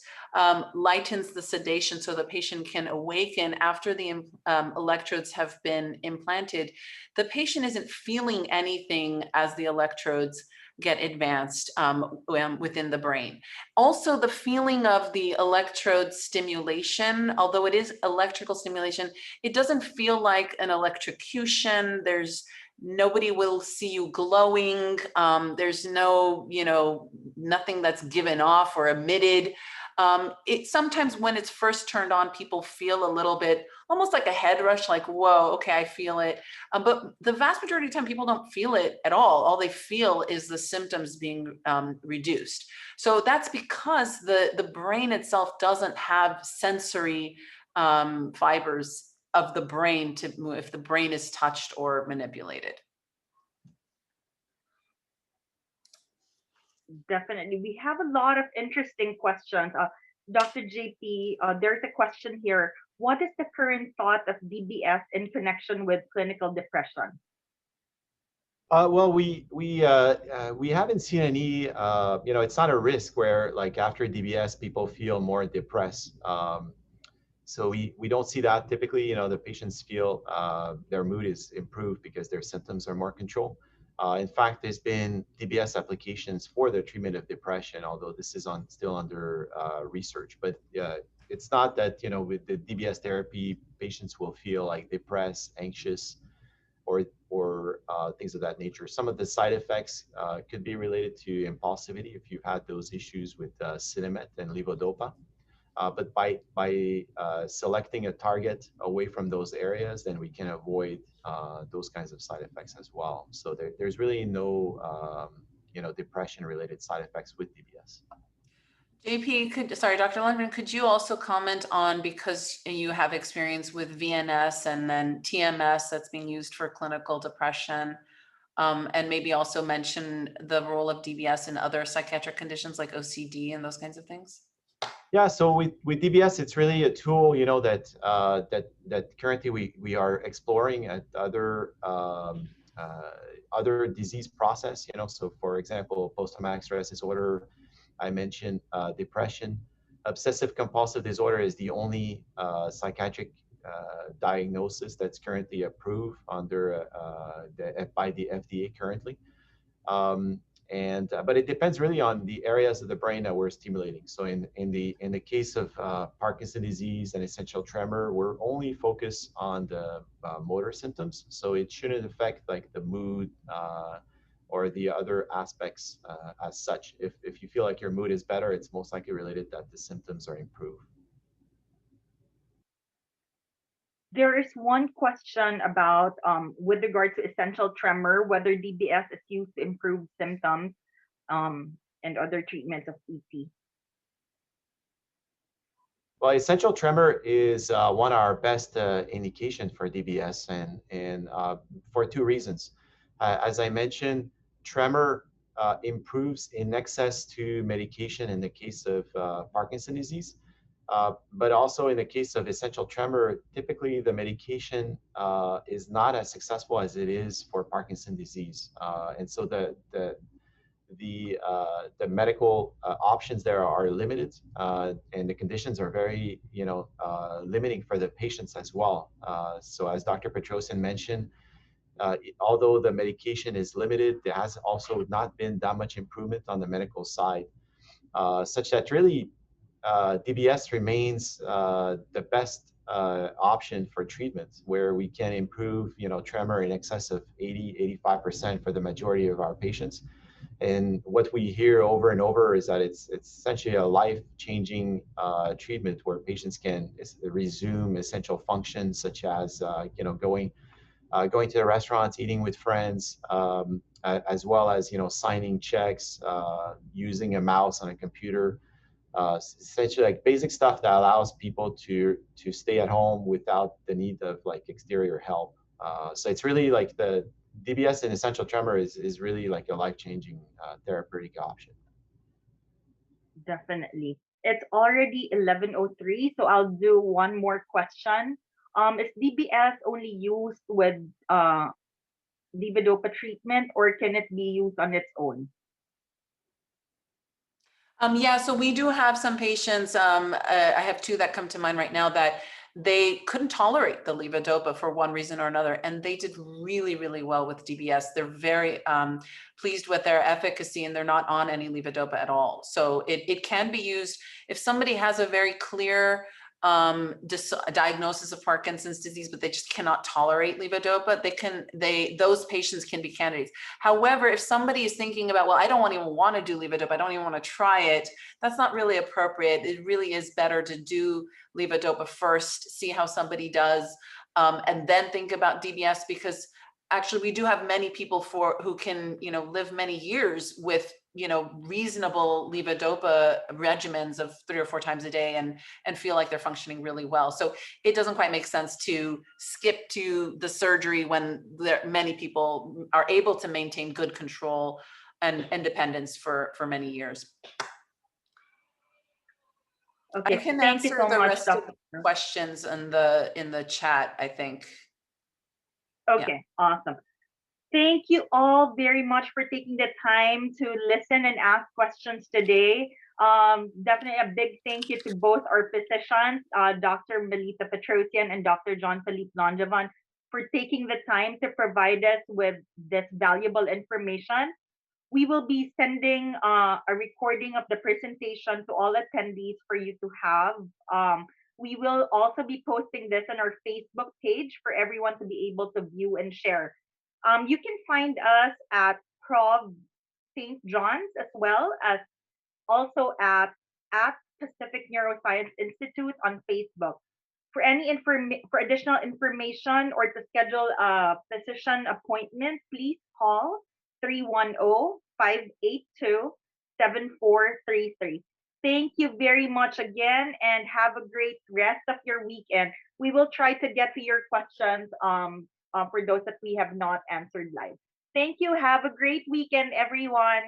lightens the sedation so the patient can awaken after the electrodes have been implanted, the patient isn't feeling anything as the electrodes get advanced within the brain. Also, the feeling of the electrode stimulation, although it is electrical stimulation, it doesn't feel like an electrocution. Nobody will see you glowing. There's no, nothing that's given off or emitted. It sometimes when it's first turned on, people feel a little bit almost like a head rush, like, whoa, okay, I feel it. But the vast majority of the time, people don't feel it at all. All they feel is the symptoms being reduced. So that's because the brain itself doesn't have sensory fibers of the brain to move if the brain is touched or manipulated. Definitely. We have a lot of interesting questions. Dr. JP, there's a question here. What is the current thought of DBS in connection with clinical depression? Well, we haven't seen any. It's not a risk where like after DBS people feel more depressed. So we don't see that typically. The patients feel their mood is improved because their symptoms are more controlled. In fact, there's been DBS applications for the treatment of depression, although this is still under research. But it's not that with the DBS therapy, patients will feel like depressed, anxious, or things of that nature. Some of the side effects could be related to impulsivity if you've had those issues with Cinemet and Levodopa. But by selecting a target away from those areas, then we can avoid those kinds of side effects as well. So there's really no depression-related side effects with DBS. Dr. Langevin, could you also comment on, because you have experience with VNS and then TMS that's being used for clinical depression, and maybe also mention the role of DBS in other psychiatric conditions like OCD and those kinds of things? Yeah, so with DBS, it's really a tool, that currently we are exploring at other disease process, So for example, post-traumatic stress disorder, I mentioned depression. Obsessive compulsive disorder is the only psychiatric diagnosis that's currently approved under by the FDA currently. But it depends really on the areas of the brain that we're stimulating. So in the case of Parkinson disease and essential tremor, we're only focused on the motor symptoms. So it shouldn't affect like the mood or the other aspects as such. If you feel like your mood is better, it's most likely related that the symptoms are improved. There is one question about with regard to essential tremor, whether DBS is used to improve symptoms and other treatments of EP. Well, essential tremor is one of our best indications for DBS, and for two reasons. As I mentioned, tremor improves in excess to medication in the case of Parkinson disease. But also in the case of essential tremor, typically the medication is not as successful as it is for Parkinson disease. And so the medical options there are limited, and the conditions are very, limiting for the patients as well. So as Dr. Petrosian mentioned, although the medication is limited, there has also not been that much improvement on the medical side, such that really DBS remains the best option for treatment, where we can improve, tremor in excess of 80–85% for the majority of our patients. And what we hear over and over is that it's essentially a life-changing treatment where patients can resume essential functions such as going to the restaurants, eating with friends, as well as signing checks, using a mouse on a computer. Essentially like basic stuff that allows people to stay at home without the need of like exterior help. So it's really like the DBS in essential tremor is really like a life-changing therapeutic option. Definitely. It's already 11:03, so I'll do one more question. Is DBS only used with levodopa treatment, or can it be used on its own? Yeah, so we do have some patients, I have two that come to mind right now that they couldn't tolerate the levodopa for one reason or another, and they did really, really well with DBS. They're very pleased with their efficacy, and they're not on any levodopa at all. So it can be used if somebody has a very clear diagnosis of Parkinson's disease, but they just cannot tolerate levodopa. Those patients can be candidates. However, if somebody is thinking about, well, I don't even want to do levodopa, I don't even want to try it, that's not really appropriate. It really is better to do levodopa first, see how somebody does, and then think about DBS, because actually we do have many people who can, live many years with, reasonable levodopa regimens of 3 or 4 times a day and feel like they're functioning really well. So it doesn't quite make sense to skip to the surgery when many people are able to maintain good control and independence for many years. Okay, I can thank you answer so the much, rest of Dr. the questions in the chat, I think. Okay, awesome. Thank you all very much for taking the time to listen and ask questions today. Definitely a big thank you to both our physicians, Dr. Melita Petrosian and Dr. Jean-Philippe Langevin, for taking the time to provide us with this valuable information. We will be sending a recording of the presentation to all attendees for you to have. We will also be posting this on our Facebook page for everyone to be able to view and share. You can find us at Prov St. John's, as well as also at Pacific Neuroscience Institute on Facebook. For for additional information or to schedule a physician appointment, please call 310-582-7433. Thank you very much again, and have a great rest of your weekend. We will try to get to your questions for those that we have not answered live. Thank you. Have a great weekend, everyone.